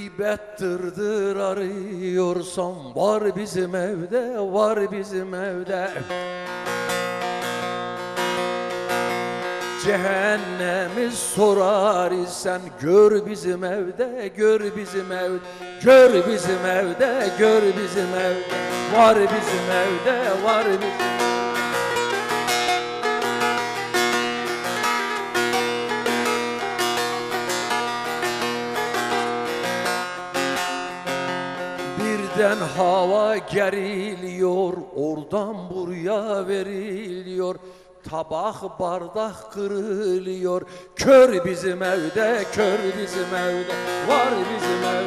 Gıybet dırdır arıyorsan var bizim evde, var bizim evde. Cehennemi sorar isen gör bizim evde, gör bizim evde, gör bizim evde, gör bizim evde, var bizim evde, var bizim. Birden hava geriliyor, oradan buraya veriliyor. Tabak bardak kırılıyor. Kör bizim evde, kör bizim evde, var bizim evde.